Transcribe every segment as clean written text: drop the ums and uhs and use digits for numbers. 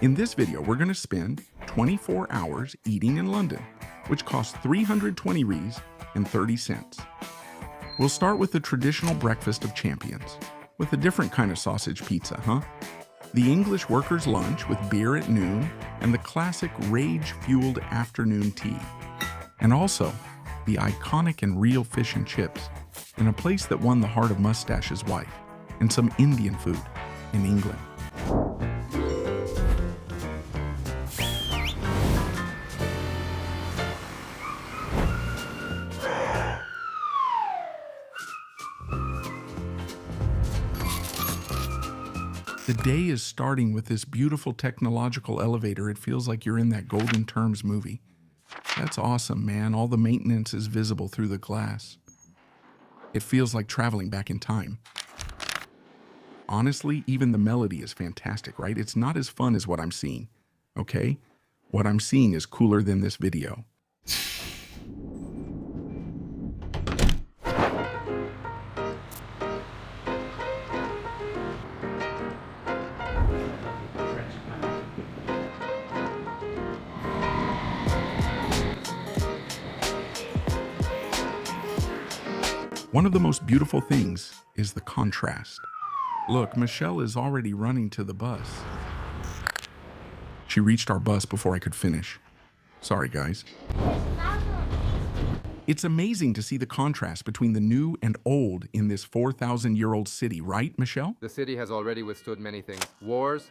In this video, we're going to spend 24 hours eating in London, which costs 320 Rs and 30 cents. We'll start with the traditional breakfast of champions, with a different kind of sausage pizza, huh? The English workers' lunch with beer at noon, and the classic rage-fueled afternoon tea. And also, the iconic and real fish and chips, in a place that won the heart of Mustache's wife, and some Indian food in England. The day is starting with this beautiful technological elevator. It feels like you're in that Golden Terms movie. That's awesome, man. All the maintenance is visible through the glass. It feels like traveling back in time. Honestly, even the melody is fantastic, right? It's not as fun as what I'm seeing, okay? What I'm seeing is cooler than this video. One of the most beautiful things is the contrast. Look, Michelle is already running to the bus. She reached our bus before I could finish. Sorry, guys. It's amazing to see the contrast between the new and old in this 4,000-year-old city, right, Michelle? The city has already withstood many things. Wars.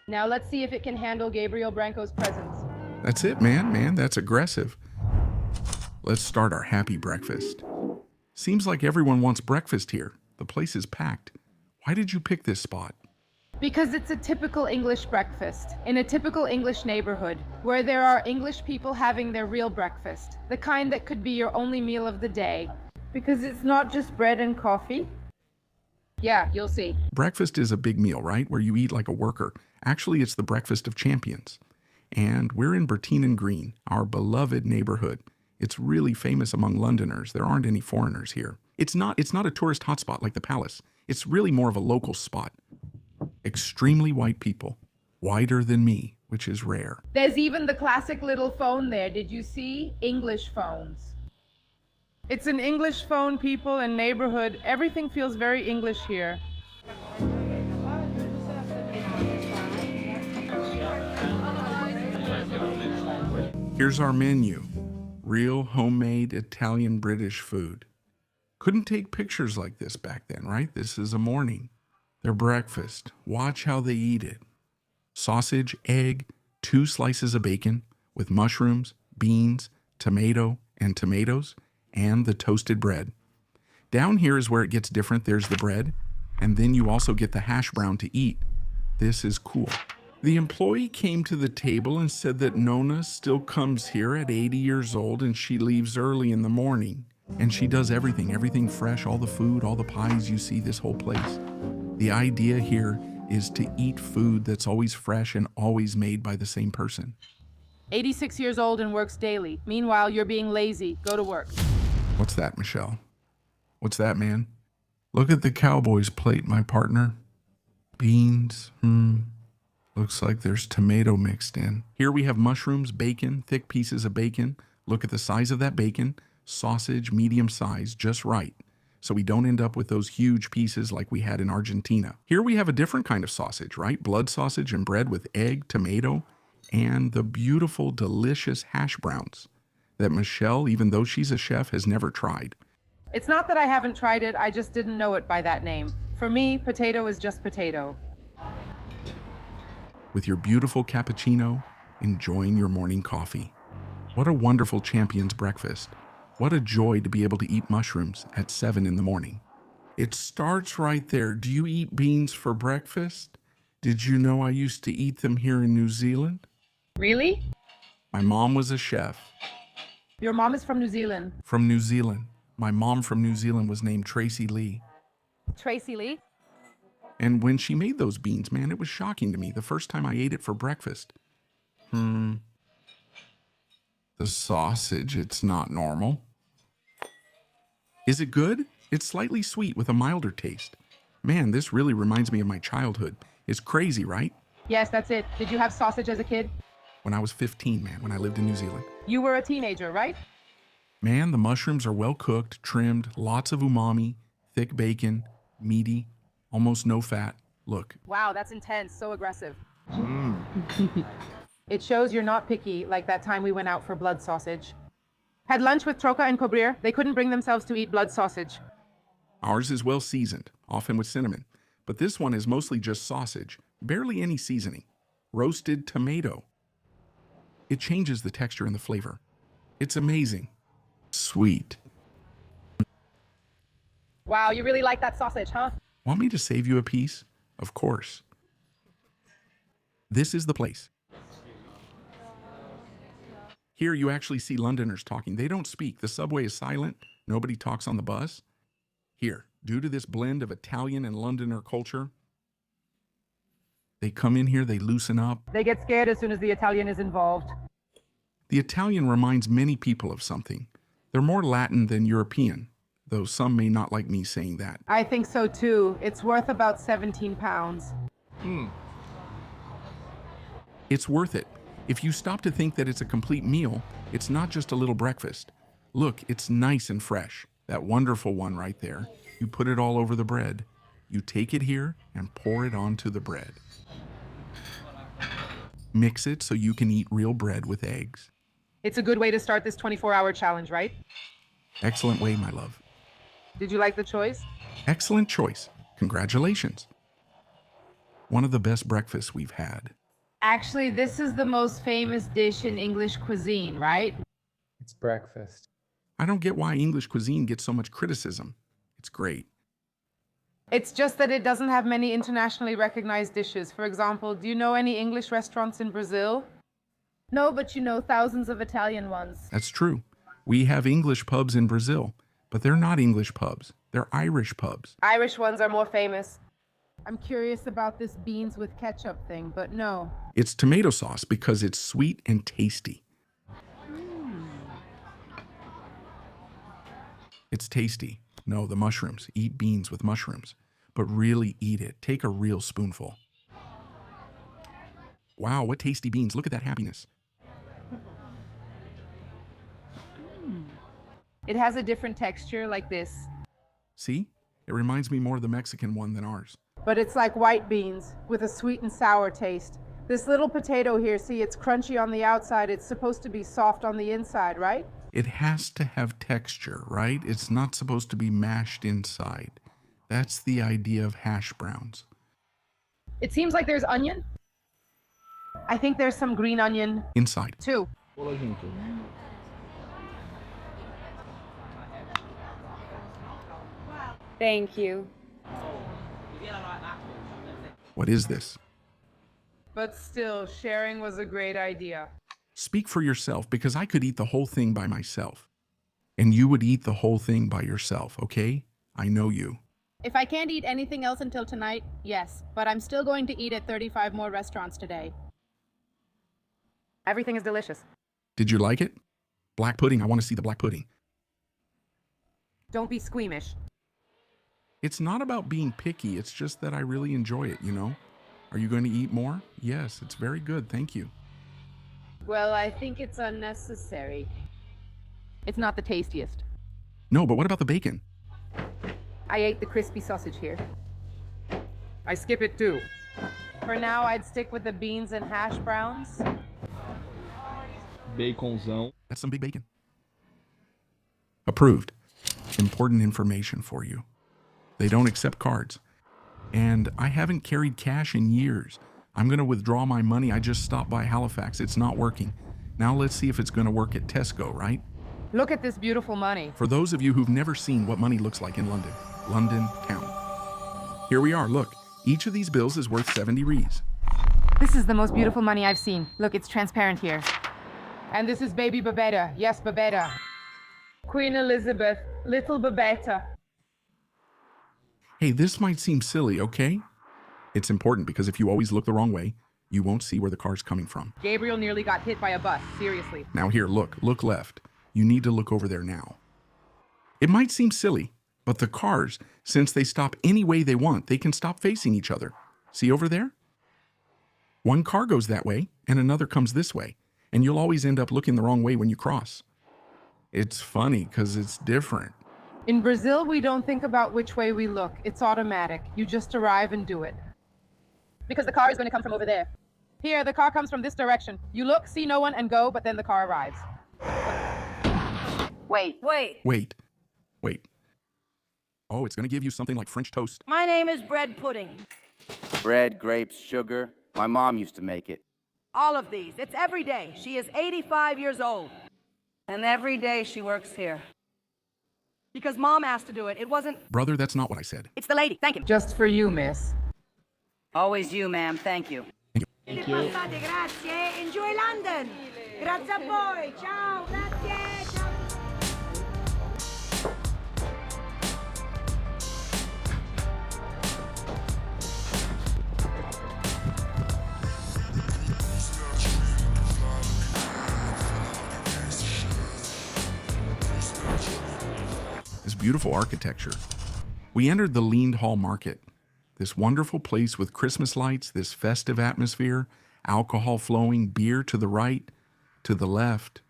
Now let's see if it can handle Gabriel Branco's presence. That's it, man. That's aggressive. Let's start our happy breakfast. Seems like everyone wants breakfast here. The place is packed. Why did you pick this spot? Because it's a typical English breakfast, in a typical English neighborhood, where there are English people having their real breakfast, the kind that could be your only meal of the day. Because it's not just bread and coffee. Yeah, you'll see. Breakfast is a big meal, right? Where you eat like a worker. Actually, it's the breakfast of champions. And we're in Bertine Green, our beloved neighborhood. It's really famous among Londoners. There aren't any foreigners here. It's not a tourist hotspot like the Palace. It's really more of a local spot. Extremely white people. Whiter than me, which is rare. There's even the classic little phone there. Did you see? English phones. It's an English phone, people, and neighborhood. Everything feels very English here. Here's our menu. Real homemade Italian British food. Couldn't take pictures like this back then, right? This is a morning. Their breakfast. Watch how they eat it. Sausage, egg, 2 slices of bacon with mushrooms, beans, tomato, and tomatoes, and the toasted bread. Down here is where it gets different. There's the bread, and then you also get the hash brown to eat. This is cool. The employee came to the table and said that Nona still comes here at 80 years old and she leaves early in the morning. And she does everything fresh, all the food, all the pies. You see this whole place. The idea here is to eat food that's always fresh and always made by the same person. 86 years old and works daily. Meanwhile, you're being lazy. Go to work. What's that, Michelle? What's that, man? Look at the Cowboys plate, my partner. Beans, Looks like there's tomato mixed in. Here we have mushrooms, bacon, thick pieces of bacon. Look at the size of that bacon. Sausage, medium size, just right. So we don't end up with those huge pieces like we had in Argentina. Here we have a different kind of sausage, right? Blood sausage and bread with egg, tomato, and the beautiful, delicious hash browns that Michelle, even though she's a chef, has never tried. It's not that I haven't tried it, I just didn't know it by that name. For me, potato is just potato. With your beautiful cappuccino, enjoying your morning coffee. What a wonderful champion's breakfast. What a joy to be able to eat mushrooms at 7 in the morning. It starts right there. Do you eat beans for breakfast? Did you know I used to eat them here in New Zealand? Really? My mom was a chef. Your mom is from New Zealand. From New Zealand. My mom from New Zealand was named Tracy Lee. Tracy Lee? And when she made those beans, man, it was shocking to me the first time I ate it for breakfast. The sausage, it's not normal. Is it good? It's slightly sweet with a milder taste. Man, this really reminds me of my childhood. It's crazy, right? Yes, that's it. Did you have sausage as a kid? When I was 15, man, when I lived in New Zealand. You were a teenager, right? Man, the mushrooms are well cooked, trimmed, lots of umami, thick bacon, meaty, almost no fat. Look, Wow, that's intense. So aggressive. It shows you're not picky, like that time we went out for blood sausage. Had lunch with Troca and Cobrir. They couldn't bring themselves to eat blood sausage. ours is well seasoned, often with cinnamon, but this one is mostly just sausage, barely any seasoning. Roasted tomato. It changes the texture and the flavor. It's amazing. Sweet. Wow, you really like that sausage, huh? Want me to save you a piece? Of course. This is the place. Here you actually see Londoners talking. They don't speak. The subway is silent. Nobody talks on the bus. Here, due to this blend of Italian and Londoner culture, they come in here, they loosen up. They get scared as soon as the Italian is involved. The Italian reminds many people of something. They're more Latin than European, though some may not like me saying that. I think so too. It's worth about 17 pounds. It's worth it. If you stop to think that it's a complete meal, it's not just a little breakfast. Look, it's nice and fresh. That wonderful one right there. You put it all over the bread. You take it here and pour it onto the bread. Mix it so you can eat real bread with eggs. It's a good way to start this 24-hour challenge, right? Excellent way, my love. Did you like the choice? Excellent choice. Congratulations. One of the best breakfasts we've had. Actually, this is the most famous dish in English cuisine, right? It's breakfast. I don't get why English cuisine gets so much criticism. It's great. It's just that it doesn't have many internationally recognized dishes. For example, do you know any English restaurants in Brazil? No, but you know thousands of Italian ones. That's true. We have English pubs in Brazil, but they're not English pubs. They're Irish pubs. Irish ones are more famous. I'm curious about this beans with ketchup thing, but no. It's tomato sauce because it's sweet and tasty. It's tasty. No, the mushrooms. Eat beans with mushrooms. But really eat it. Take a real spoonful. Wow, what tasty beans. Look at that happiness. It has a different texture like this, See? It reminds me more of the Mexican one than ours. but it's like white beans with a sweet and sour taste. This little potato here, see, it's crunchy on the outside. It's supposed to be soft on the inside, right? It has to have texture, right? It's not supposed to be mashed inside. That's the idea of hash browns. It seems like there's onion. I think there's some green onion Inside. too. Thank you. What is this? But still, sharing was a great idea. Speak for yourself, because I could eat the whole thing by myself. And you would eat the whole thing by yourself, okay? I know you. If I can't eat anything else until tonight, yes, but I'm still going to eat at 35 more restaurants today. Everything is delicious. Did you like it? Black pudding, I want to see the black pudding. Don't be squeamish. It's not about being picky, it's just that I really enjoy it, you know? Are you going to eat more? Yes, it's very good, thank you. Well, I think it's unnecessary. It's not the tastiest. No, but what about the bacon? I ate the crispy sausage here. I skip it too. For now, I'd stick with the beans and hash browns. Baconzão. That's some big bacon. Approved. Important information for you. They don't accept cards. And I haven't carried cash in years. I'm going to withdraw my money. I just stopped by Halifax. It's not working. Now let's see if it's going to work at Tesco, right? Look at this beautiful money. For those of you who've never seen what money looks like in London, London town. Here we are, look. Each of these bills is worth 70 rees. This is the most beautiful money I've seen. Look, it's transparent here. And this is baby Babetta. Yes, Babetta. Queen Elizabeth, little Babetta. Hey, this might seem silly, okay? It's important because if you always look the wrong way, you won't see where the car's coming from. Gabriel nearly got hit by a bus, seriously. Now here, look left. You need to look over there now. It might seem silly, but the cars, since they stop any way they want, they can stop facing each other. See over there? One car goes that way and another comes this way, and you'll always end up looking the wrong way when you cross. It's funny because it's different. In Brazil, we don't think about which way we look. It's automatic. You just arrive and do it. Because the car is going to come from over there. Here, the car comes from this direction. You look, see no one, and go, but then the car arrives. Wait. Wait. Oh, it's going to give you something like French toast. My name is bread pudding. Bread, grapes, sugar. My mom used to make it. All of these. It's every day. She is 85 years old. And every day she works here. Because Mom asked to do it. It wasn't... Brother, that's not what I said. It's the lady. Thank you. Just for you, miss. Always you, ma'am. Thank you. Thank you. Grazie. Enjoy London. Grazie a voi. Ciao. Grazie. Ciao. This beautiful architecture. We entered the Leaned Hall Market, this wonderful place with Christmas lights, this festive atmosphere, alcohol flowing, beer to the right, to the left.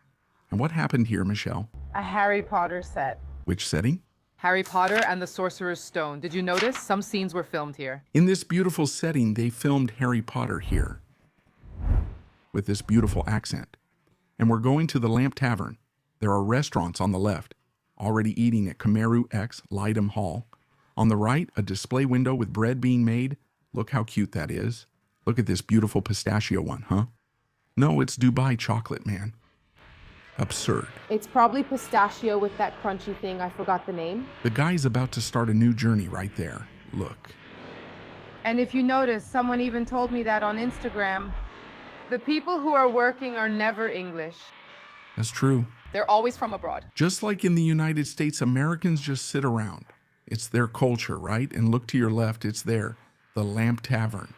And what happened here, Michelle? A Harry Potter set. Which setting? Harry Potter and the Sorcerer's Stone. Did you notice? Some scenes were filmed here. In this beautiful setting, they filmed Harry Potter here with this beautiful accent. And we're going to the Lamp Tavern. There are restaurants on the left, already eating at Kameru X Lydom Hall. On the right, a display window with bread being made. Look how cute that is. Look at this beautiful pistachio one, huh? No, it's Dubai chocolate, man. Absurd. It's probably pistachio with that crunchy thing. I forgot the name. The guy's about to start a new journey right there. Look. And if you notice, someone even told me that on Instagram. The people who are working are never English. That's true. They're always from abroad. Just like in the United States, Americans just sit around. It's their culture, right? And look to your left, it's there, the Lamp Tavern.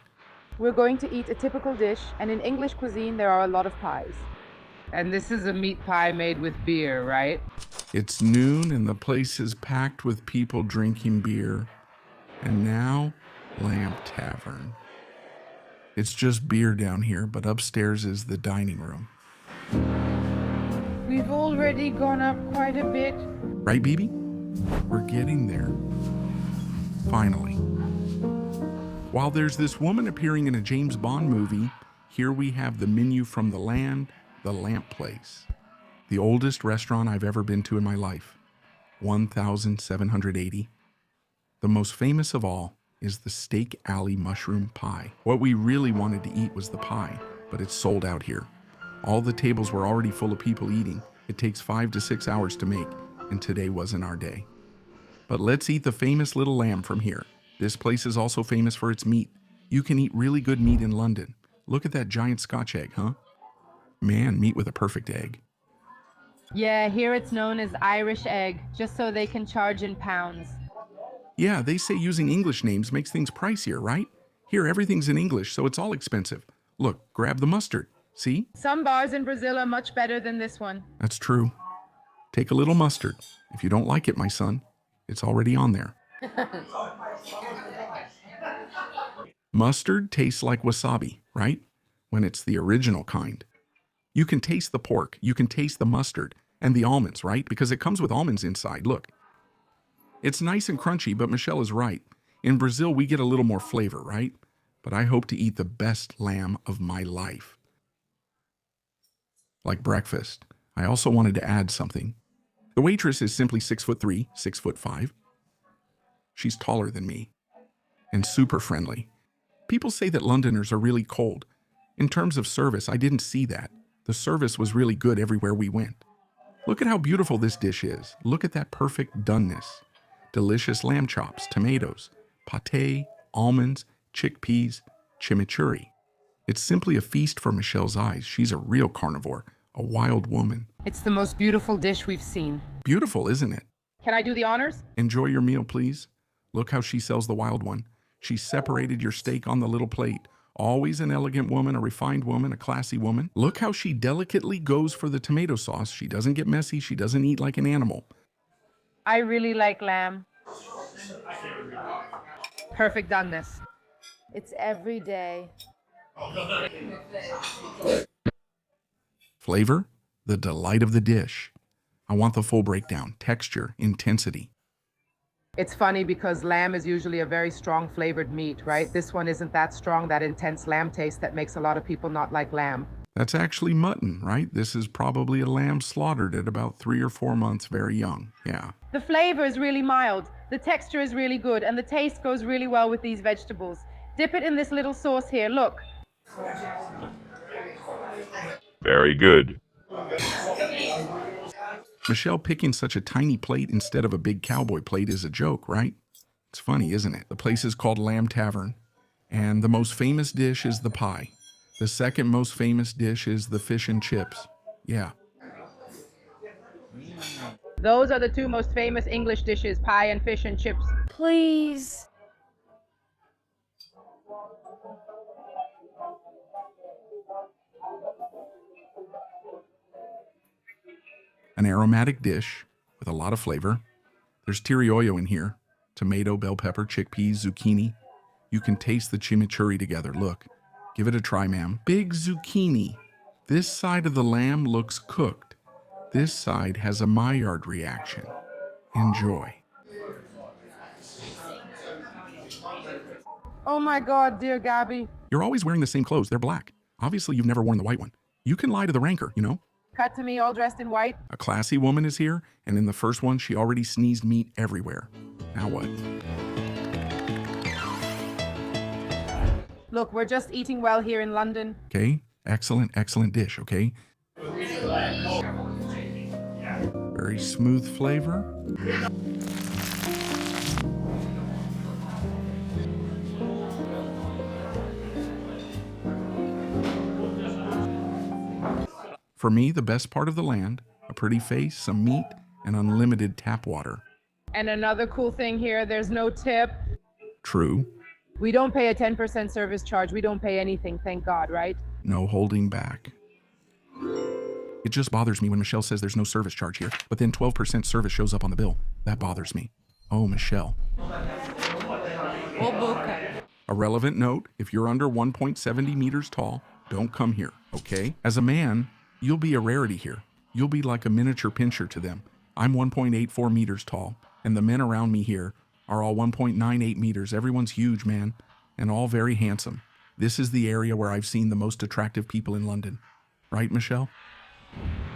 We're going to eat a typical dish, and in English cuisine, there are a lot of pies. And this is a meat pie made with beer, right? It's noon and the place is packed with people drinking beer. And now, Lamp Tavern. It's just beer down here, but upstairs is the dining room. We've already gone up quite a bit. Right, Bibi? We're getting there. Finally. While there's this woman appearing in a James Bond movie, here we have the menu from the land, the Lamp Place. The oldest restaurant I've ever been to in my life. 1,780. The most famous of all is the Steak Alley mushroom pie. What we really wanted to eat was the pie, but it's sold out here. All the tables were already full of people eating. It takes 5 to 6 hours to make, and today wasn't our day. But let's eat the famous little lamb from here. This place is also famous for its meat. You can eat really good meat in London. Look at that giant Scotch egg, huh? Man, meat with a perfect egg. Yeah, here it's known as Irish egg, just so they can charge in pounds. Yeah, they say using English names makes things pricier, right? Here, everything's in English, so it's all expensive. Look, grab the mustard. See? Some bars in Brazil are much better than this one. That's true. Take a little mustard. If you don't like it, my son, it's already on there. Mustard tastes like wasabi, right? When it's the original kind. You can taste the pork, you can taste the mustard, and the almonds, right? Because it comes with almonds inside, look. It's nice and crunchy, but Michelle is right. In Brazil, we get a little more flavor, right? But I hope to eat the best lamb of my life. Like breakfast, I also wanted to add something. The waitress is simply 6'3", 6'5". She's taller than me and super friendly. People say that Londoners are really cold. In terms of service, I didn't see that. The service was really good everywhere we went. Look at how beautiful this dish is. Look at that perfect doneness. Delicious lamb chops, tomatoes, pâté, almonds, chickpeas, chimichurri. It's simply a feast for Michelle's eyes. She's a real carnivore, a wild woman. It's the most beautiful dish we've seen. Beautiful, isn't it? Can I do the honors? Enjoy your meal, please. Look how she sells the wild one. She separated your steak on the little plate. Always an elegant woman, a refined woman, a classy woman. Look how she delicately goes for the tomato sauce. She doesn't get messy. She doesn't eat like an animal. I really like lamb. Perfect doneness. It's every day. Flavor, the delight of the dish. I want the full breakdown. Texture, intensity. It's funny because lamb is usually a very strong flavored meat, right? This one isn't that strong, that intense lamb taste that makes a lot of people not like lamb. That's actually mutton, right? This is probably a lamb slaughtered at about 3 or 4 months, very young. Yeah. The flavor is really mild, the texture is really good, and the taste goes really well with these vegetables. Dip it in this little sauce here, look. Very good. Michelle picking such a tiny plate instead of a big cowboy plate is a joke, right? It's funny, isn't it? The place is called Lamb Tavern, and the most famous dish is the pie. The second most famous dish is the fish and chips. Yeah. Those are the two most famous English dishes, pie and fish and chips. Please. An aromatic dish with a lot of flavor. There's tirioyo in here. Tomato, bell pepper, chickpeas, zucchini. You can taste the chimichurri together. Look. Give it a try, ma'am. Big zucchini. This side of the lamb looks cooked. This side has a Maillard reaction. Enjoy. Oh my God, dear Gabby. You're always wearing the same clothes. They're black. Obviously, you've never worn the white one. You can lie to the ranker, you know? Cut to me all dressed in white. A classy woman is here, and in the first one, she already sneezed meat everywhere. Now what? Look, we're just eating well here in London. Okay? Excellent, excellent dish, okay? Very smooth flavor. For me, the best part of the land, a pretty face, some meat, and unlimited tap water. And another cool thing here, there's no tip. True. We don't pay a 10% service charge. We don't pay anything, thank God, right? No holding back. It just bothers me when Michelle says there's no service charge here, but then 12% service shows up on the bill. That bothers me. Oh, Michelle. A relevant note, if you're under 1.70 meters tall, don't come here, okay? As a man, you'll be a rarity here. You'll be like a miniature pincher to them. I'm 1.84 meters tall, and the men around me here are all 1.98 meters. Everyone's huge, man, and all very handsome. This is the area where I've seen the most attractive people in London. Right, Michelle?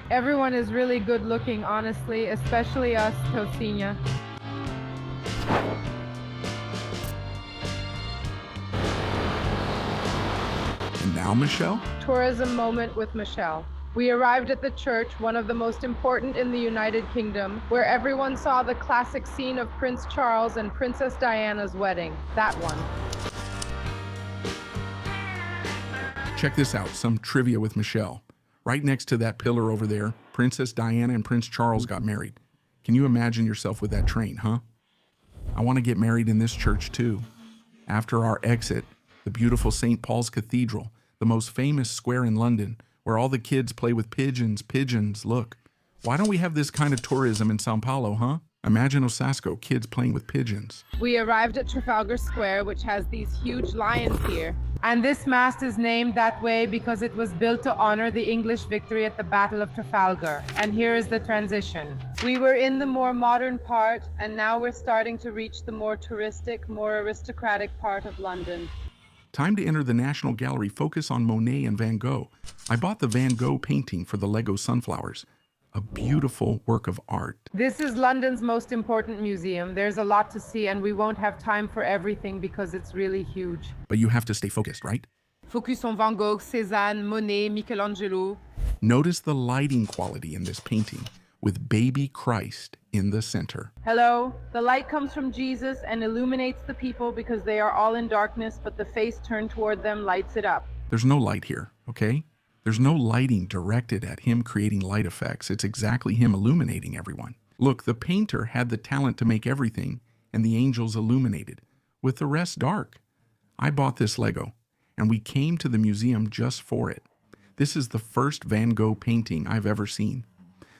Everyone is really good looking, honestly, especially us, Tocinia. And now, Michelle? Tourism moment with Michelle. We arrived at the church, one of the most important in the United Kingdom, where everyone saw the classic scene of Prince Charles and Princess Diana's wedding. That one. Check this out, some trivia with Michelle. Right next to that pillar over there, Princess Diana and Prince Charles got married. Can you imagine yourself with that train, huh? I want to get married in this church too. After our exit, the beautiful St. Paul's Cathedral, the most famous square in London, where all the kids play with pigeons, look. Why don't we have this kind of tourism in Sao Paulo, huh? Imagine Osasco, kids playing with pigeons. We arrived at Trafalgar Square, which has these huge lions here. And this mast is named that way because it was built to honor the English victory at the Battle of Trafalgar. And here is the transition. We were in the more modern part, and now we're starting to reach the more touristic, more aristocratic part of London. Time to enter the National Gallery. Focus on Monet and Van Gogh. I bought the Van Gogh painting for the Lego sunflowers. A beautiful work of art. This is London's most important museum. There's a lot to see, and we won't have time for everything because it's really huge. But you have to stay focused, right? Focus on Van Gogh, Cézanne, Monet, Michelangelo. Notice the lighting quality in this painting with baby Christ in the center. Hello, the light comes from Jesus and illuminates the people because they are all in darkness, but the face turned toward them lights it up. There's no light here, okay? There's no lighting directed at him creating light effects. It's exactly him illuminating everyone. Look, the painter had the talent to make everything, and the angels illuminated, with the rest dark. I bought this Lego, and we came to the museum just for it. This is the first Van Gogh painting I've ever seen.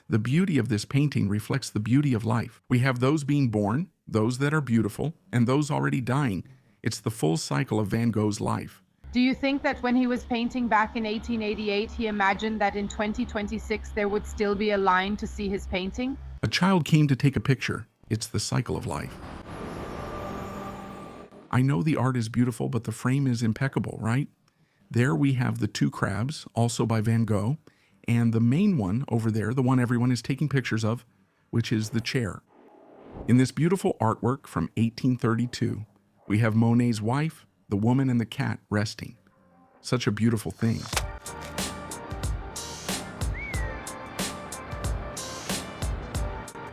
The beauty of this painting reflects the beauty of life. We have those being born, those that are beautiful, and those already dying. It's the full cycle of Van Gogh's life. Do you think that when he was painting back in 1888, he imagined that in 2026 there would still be a line to see his painting? A child came to take a picture. It's the cycle of life. I know the art is beautiful, but the frame is impeccable, right? There we have the two crabs, also by Van Gogh, and the main one over there, the one everyone is taking pictures of, which is the chair. In this beautiful artwork from 1832, we have Monet's wife, the woman, and the cat resting. Such a beautiful thing.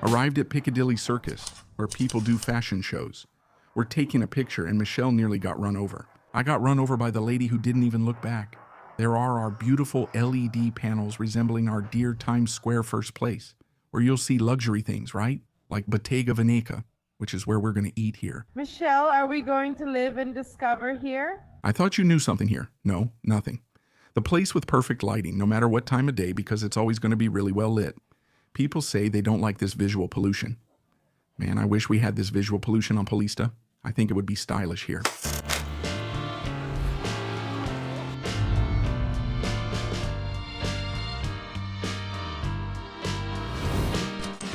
Arrived at Piccadilly Circus, where people do fashion shows. We're taking a picture and Michelle nearly got run over. I got run over by the lady who didn't even look back. There are our beautiful LED panels resembling our dear Times Square first place, where you'll see luxury things, right? Like Bottega Veneta, which is where we're going to eat here. Michelle, are we going to live and discover here? I thought you knew something here. No, nothing. The place with perfect lighting, no matter what time of day, because it's always going to be really well lit. People say they don't like this visual pollution. Man, I wish we had this visual pollution on Polista. I think it would be stylish here.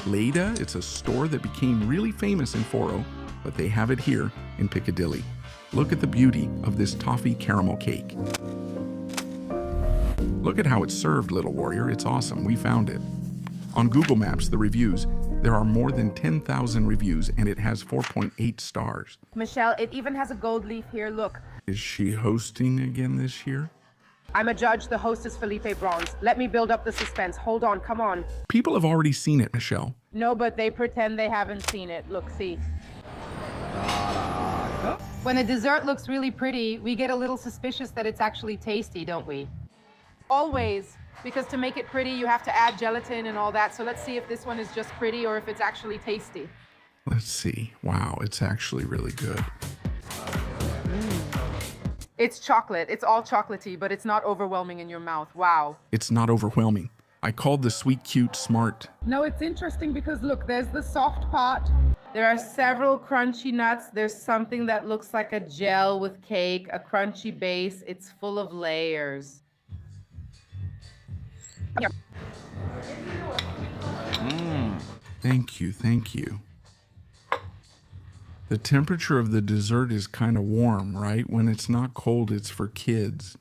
Leda, it's a store that became really famous in Foro, but they have it here in Piccadilly. Look at the beauty of this toffee caramel cake. Look at how it's served, little warrior. It's awesome. We found it. On Google Maps, the reviews, there are more than 10,000 reviews and it has 4.8 stars. Michelle, it even has a gold leaf here, look. Is she hosting again this year? I'm a judge, the host is Felipe Bronze. Let me build up the suspense. Hold on, come on. People have already seen it, Michelle. No, but they pretend they haven't seen it. Look, see. When a dessert looks really pretty, we get a little suspicious that it's actually tasty, don't we? Always, because to make it pretty, you have to add gelatin and all that. So let's see if this one is just pretty or if it's actually tasty. Let's see. Wow, it's actually really good. It's chocolate. It's all chocolatey, but it's not overwhelming in your mouth. Wow. It's not overwhelming. I called the sweet, cute, smart. No, it's interesting because look, there's the soft part. There are several crunchy nuts. There's something that looks like a gel with cake, a crunchy base. It's full of layers. Thank you, thank you. The temperature of the dessert is kind of warm, right? When it's not cold, it's for kids.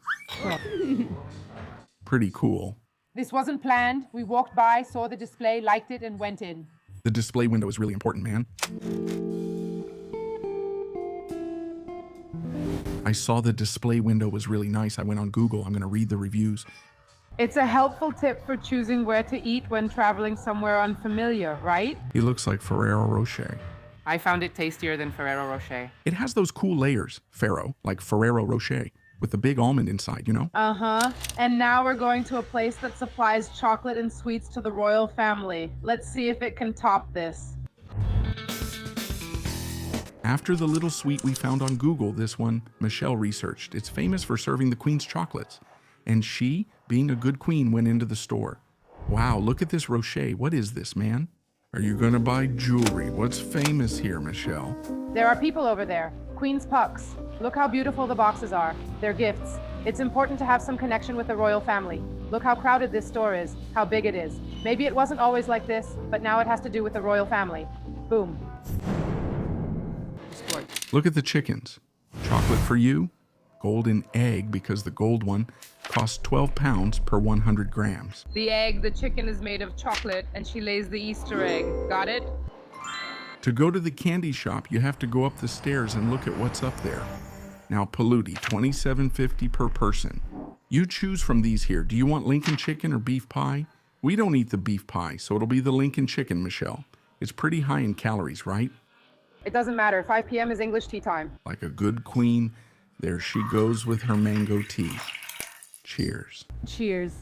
Pretty cool. This wasn't planned. We walked by, saw the display, liked it, and went in. The display window is really important, man. I saw the display window was really nice. I went on Google. I'm going to read the reviews. It's a helpful tip for choosing where to eat when traveling somewhere unfamiliar, right? He looks like Ferrero Rocher. I found it tastier than Ferrero Rocher. It has those cool layers, Ferrero, like Ferrero Rocher, with the big almond inside, you know? Uh-huh. And now we're going to a place that supplies chocolate and sweets to the royal family. Let's see if it can top this. After the little sweet we found on Google, this one, Michelle researched. It's famous for serving the queen's chocolates. And she, being a good queen, went into the store. Wow, look at this Rocher. What is this, man? Are you gonna buy jewelry? What's famous here, Michelle? There are people over there. Queen's pucks. Look how beautiful the boxes are. They're gifts. It's important to have some connection with the royal family. Look how crowded this store is, how big it is. Maybe it wasn't always like this, but now it has to do with the royal family. Boom. Look at the chickens. Chocolate for you, golden egg because the gold one costs 12 pounds per 100 grams. The chicken is made of chocolate, and she lays the Easter egg. Got it? To go to the candy shop, you have to go up the stairs and look at what's up there. Now, Paludi, $27.50 per person. You choose from these here. Do you want Lincoln chicken or beef pie? We don't eat the beef pie, so it'll be the Lincoln chicken, Michelle. It's pretty high in calories, right? It doesn't matter. 5 p.m. is English tea time. Like a good queen, there she goes with her mango tea. Cheers. Cheers.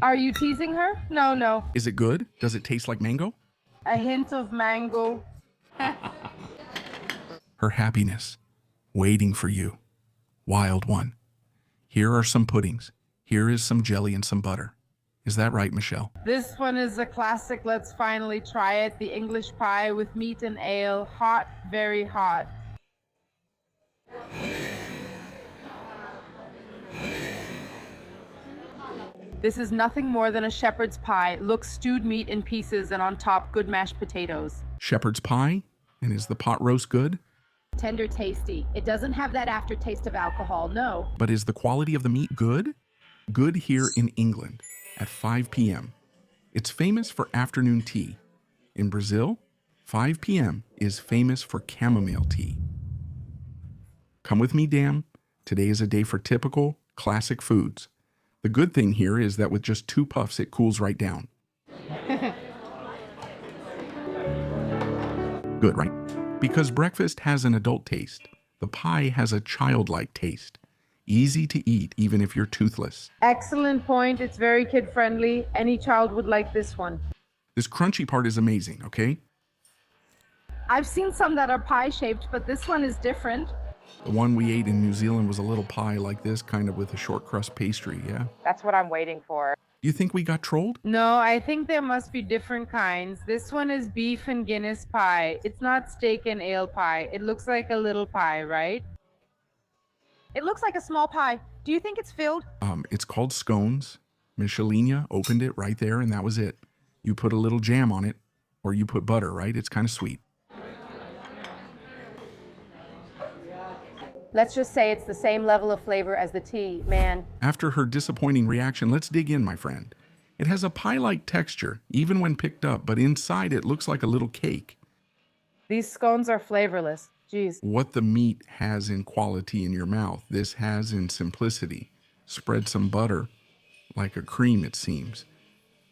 Are you teasing her? No, no. Is it good? Does it taste like mango? A hint of mango. Her happiness, waiting for you. Wild one. Here are some puddings. Here is some jelly and some butter. Is that right, Michelle? This one is a classic. Let's finally try it. The English pie with meat and ale. Hot, very hot. This is nothing more than a shepherd's pie. Looks stewed meat in pieces and on top good mashed potatoes. Shepherd's pie? And is the pot roast good? Tender, tasty. It doesn't have that aftertaste of alcohol, no. But is the quality of the meat good? Good here in England at 5 p.m. It's famous for afternoon tea. In Brazil, 5 p.m. is famous for chamomile tea. Come with me, damn. Today is a day for typical, classic foods. The good thing here is that with just 2 puffs, it cools right down. Good, right? Because breakfast has an adult taste. The pie has a childlike taste. Easy to eat even if you're toothless. Excellent point. It's very kid-friendly. Any child would like this one. This crunchy part is amazing, okay? I've seen some that are pie-shaped, but this one is different. The one we ate in New Zealand was a little pie like this, kind of with a short crust pastry, yeah? That's what I'm waiting for. You think we got trolled? No, I think there must be different kinds. This one is beef and Guinness pie. It's not steak and ale pie. It looks like a little pie, right? It looks like a small pie. Do you think it's filled? It's called scones. Michelina opened it right there, and that was it. You put a little jam on it, or you put butter, right? It's kind of sweet. Let's just say it's the same level of flavor as the tea, man. After her disappointing reaction, let's dig in, my friend. It has a pie-like texture, even when picked up, but inside it looks like a little cake. These scones are flavorless. Jeez. What the meat has in quality in your mouth, this has in simplicity. Spread some butter, like a cream, it seems.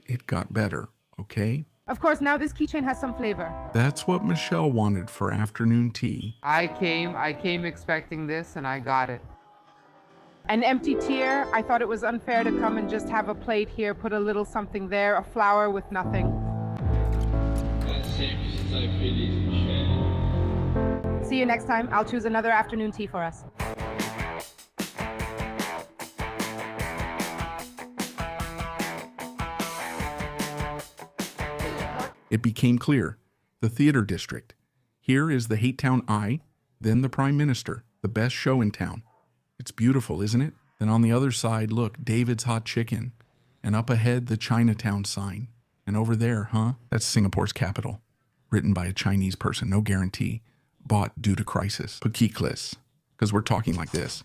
It got better, okay? Of course, now this keychain has some flavor. That's what Michelle wanted for afternoon tea. I came expecting this and I got it. An empty tier. I thought it was unfair to come and just have a plate here, put a little something there, a flower with nothing. See you next time. I'll choose another afternoon tea for us. It became clear. The theater district. Here is the Hate Town Eye, then the Prime Minister, the best show in town. It's beautiful, isn't it? Then on the other side, look, David's Hot Chicken. And up ahead, the Chinatown sign. And over there, that's Singapore's capital. Written by a Chinese person, no guarantee. Bought due to crisis. Pakiklis. Because we're talking like this.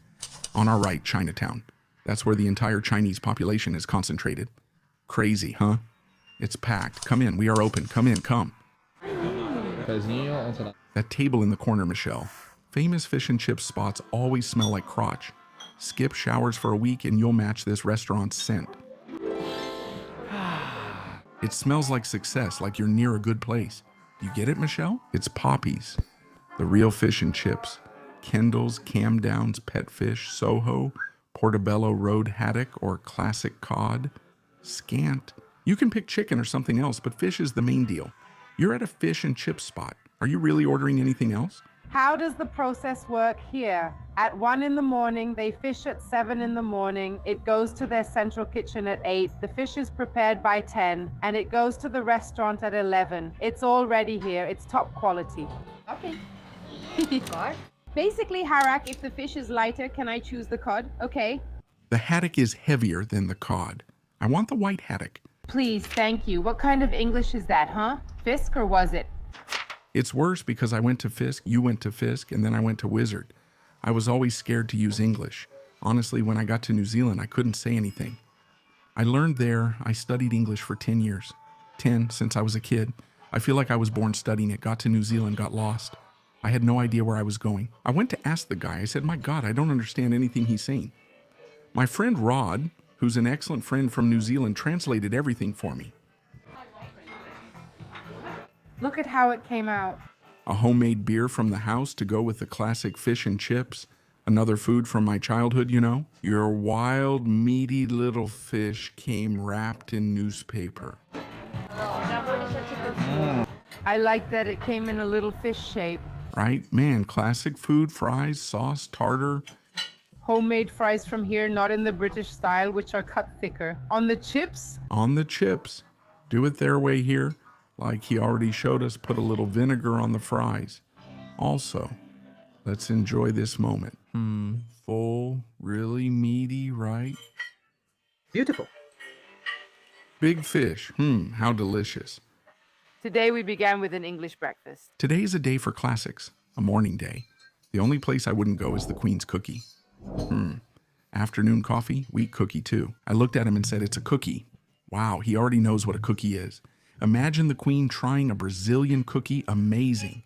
On our right, Chinatown. That's where the entire Chinese population is concentrated. Crazy, huh? It's packed. Come in. We are open. Come in. Come. That table in the corner, Michelle. Famous fish and chips spots always smell like crotch. Skip showers for a week and you'll match this restaurant's scent. It smells like success, like you're near a good place. You get it, Michelle? It's Poppy's. The real fish and chips. Kendall's, Camdown's, Pet Fish, Soho, Portobello Road Haddock, or Classic Cod. Scant. You can pick chicken or something else, but fish is the main deal. You're at a fish and chip spot. Are you really ordering anything else? How does the process work here? At 1 in the morning, they fish at 7 in the morning. It goes to their central kitchen at 8. The fish is prepared by 10, and it goes to the restaurant at 11. It's all ready here. It's top quality. Okay. Basically, Harak, if the fish is lighter, can I choose the cod? Okay. The haddock is heavier than the cod. I want the white haddock. Please, thank you. What kind of English is that, huh? Fisk or was it? It's worse because I went to Fisk, you went to Fisk, and then I went to Wizard. I was always scared to use English. Honestly, when I got to New Zealand, I couldn't say anything. I learned there. I studied English for 10 years. 10 since I was a kid. I feel like I was born studying it. Got to New Zealand, got lost. I had no idea where I was going. I went to ask the guy. I said, my God, I don't understand anything he's saying. My friend Rod, who's an excellent friend from New Zealand, translated everything for me. Look at how it came out. A homemade beer from the house to go with the classic fish and chips. Another food from my childhood, you know. Your wild, meaty little fish came wrapped in newspaper. I like that it came in a little fish shape. Right? Man, classic food, fries, sauce, tartar. Homemade fries from here, not in the British style, which are cut thicker. On the chips, On the chips. Do it their way here. Like he already showed us, put a little vinegar on the fries. Also, let's enjoy this moment. Full, really meaty, right? beautiful. Big fish. How delicious. Today we began with an English breakfast. Today is a day for classics, a morning day. The only place I wouldn't go is the Queen's Cookie. Afternoon coffee, wheat cookie too. I looked at him and said, it's a cookie. Wow, he already knows what a cookie is. Imagine the Queen trying a Brazilian cookie, amazing.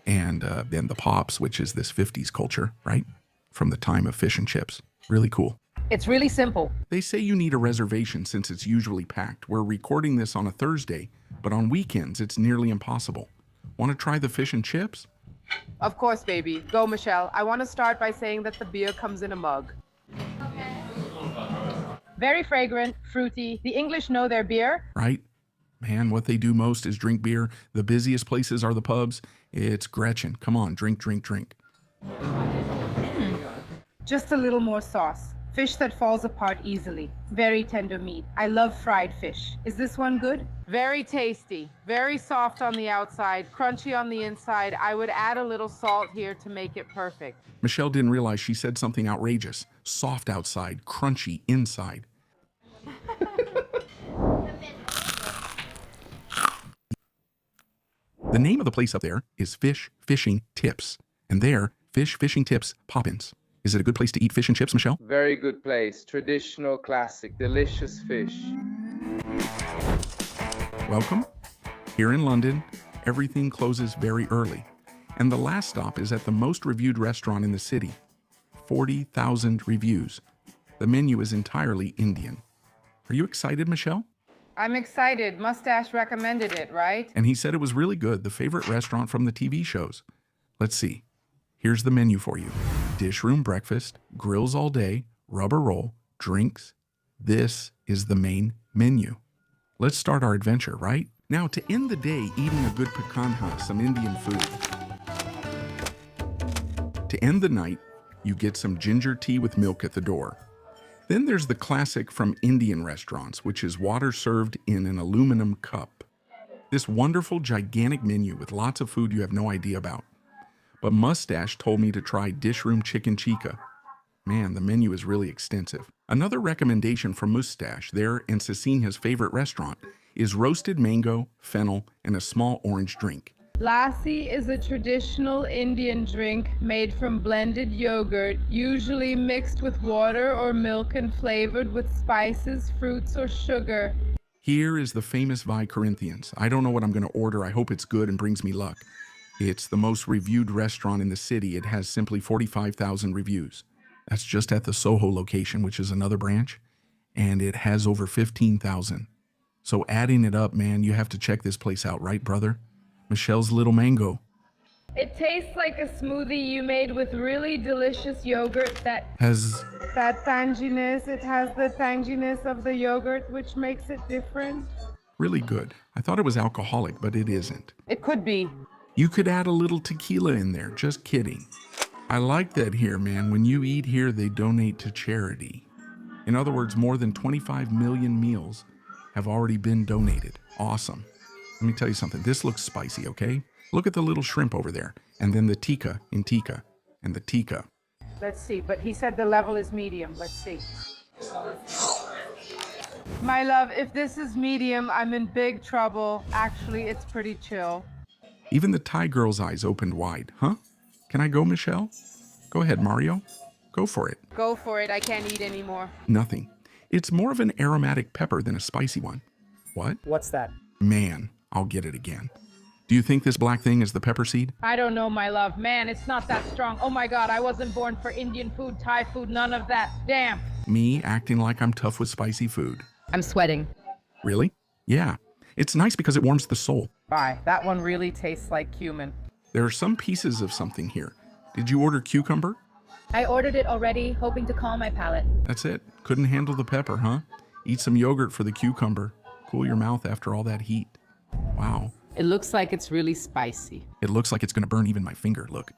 And then the Pops, which is this 50s culture, right? From the time of fish and chips. Really cool. It's really simple. They say you need a reservation since it's usually packed. We're recording this on a Thursday, but on weekends it's nearly impossible. Want to try the fish and chips? Of course, baby. Go, Michelle. I want to start by saying that the beer comes in a mug. Very fragrant, fruity. The English know their beer. Right? Man, what they do most is drink beer. The busiest places are the pubs. It's Gretchen. Come on, drink, drink, drink. Just a little more sauce. Fish that falls apart easily. Very tender meat. I love fried fish. Is this one good? Very tasty. Very soft on the outside, crunchy on the inside. I would add a little salt here to make it perfect. Michelle didn't realize she said something outrageous. Soft outside, crunchy inside. The name of the place up there is Fish Fishing Tips. And there, Fish Fishing Tips Poppins. Is it a good place to eat fish and chips, Michelle? Very good place. Traditional, classic, delicious fish. Welcome. Here in London, everything closes very early. And the last stop is at the most reviewed restaurant in the city. 40,000 reviews. The menu is entirely Indian. Are you excited, Michelle? I'm excited. Mustache recommended it, right? And he said it was really good, the favorite restaurant from the TV shows. Let's see. Here's the menu for you. Dish room breakfast, grills all day, rubber roll, drinks. This is the main menu. Let's start our adventure, right? Now, to end the day eating a good picanha, some Indian food. To end the night, you get some ginger tea with milk at the door. Then there's the classic from Indian restaurants, which is water served in an aluminum cup. This wonderful, gigantic menu with lots of food you have no idea about. But Mustache told me to try dish room chicken tikka. Man, the menu is really extensive. Another recommendation from Mustache there in Cecinia's favorite restaurant is roasted mango, fennel, and a small orange drink. Lassi is a traditional Indian drink made from blended yogurt, usually mixed with water or milk and flavored with spices, fruits, or sugar. Here is the famous Vi Corinthians. I don't know what I'm going to order. I hope it's good and brings me luck. It's the most reviewed restaurant in the city. It has simply 45,000 reviews. That's just at the Soho location, which is another branch, and it has over 15,000. So adding it up, man, you have to check this place out, right, brother? Michelle's Little Mango. It tastes like a smoothie you made with really delicious yogurt that tanginess. It has the tanginess of the yogurt, which makes it different. Really good. I thought it was alcoholic, but it isn't. It could be. You could add a little tequila in there, just kidding. I like that here, man. When you eat here, they donate to charity. In other words, more than 25 million meals have already been donated. Awesome. Let me tell you something. This looks spicy, okay? Look at the little shrimp over there, and then the tikka in tikka, and the tikka. Let's see, but he said the level is medium. Let's see. My love, if this is medium, I'm in big trouble. Actually, it's pretty chill. Even the Thai girl's eyes opened wide. Huh? Can I go, Michelle? Go ahead, Mario. Go for it. Go for it. I can't eat anymore. Nothing. It's more of an aromatic pepper than a spicy one. What? What's that? Man, I'll get it again. Do you think this black thing is the pepper seed? I don't know, my love. Man, it's not that strong. Oh my God, I wasn't born for Indian food, Thai food, none of that. Damn. Me acting like I'm tough with spicy food. I'm sweating. Really? Yeah. It's nice because it warms the soul. Bye. That one really tastes like cumin. There are some pieces of something here. Did you order cucumber? I ordered it already, hoping to calm my palate. That's it. Couldn't handle the pepper, huh? Eat some yogurt for the cucumber. Cool your mouth after all that heat. Wow. It looks like it's really spicy. It looks like it's going to burn even my finger. Look.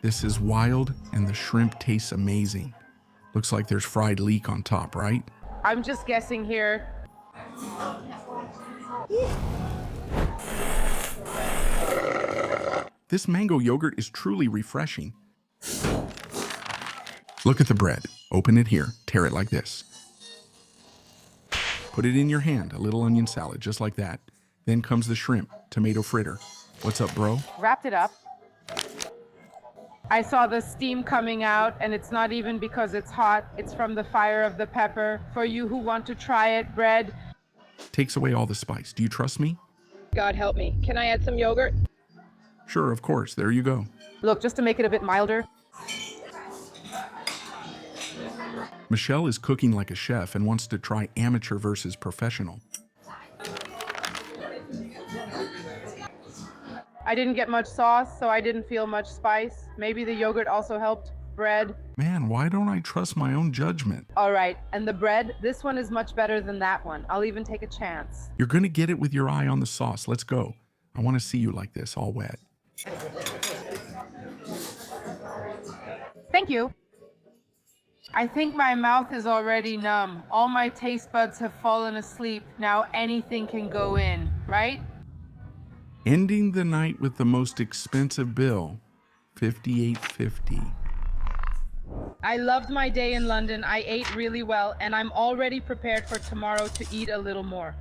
This is wild, and the shrimp tastes amazing. Looks like there's fried leek on top, right? I'm just guessing here. This mango yogurt is truly refreshing. Look at the bread. Open it here. Tear it like this. Put it in your hand. A little onion salad, just like that. Then comes the shrimp, tomato fritter. What's up, bro? Wrapped it up. I saw the steam coming out, and it's not even because it's hot. It's from the fire of the pepper. For you who want to try it, bread. Takes away all the spice. Do you trust me? God help me. Can I add some yogurt? Sure, of course. There you go. Look, just to make it a bit milder. Michelle is cooking like a chef and wants to try amateur versus professional. I didn't get much sauce, so I didn't feel much spice. Maybe the yogurt also helped. Bread. Man, why don't I trust my own judgment? All right, and the bread, this one is much better than that one. I'll even take a chance. You're gonna get it with your eye on the sauce. Let's go. I want to see you like this, all wet. Thank you. I think my mouth is already numb. All my taste buds have fallen asleep. Now anything can go in, right? Ending the night with the most expensive bill, $58.50. I loved my day in London. I ate really well, and I'm already prepared for tomorrow to eat a little more.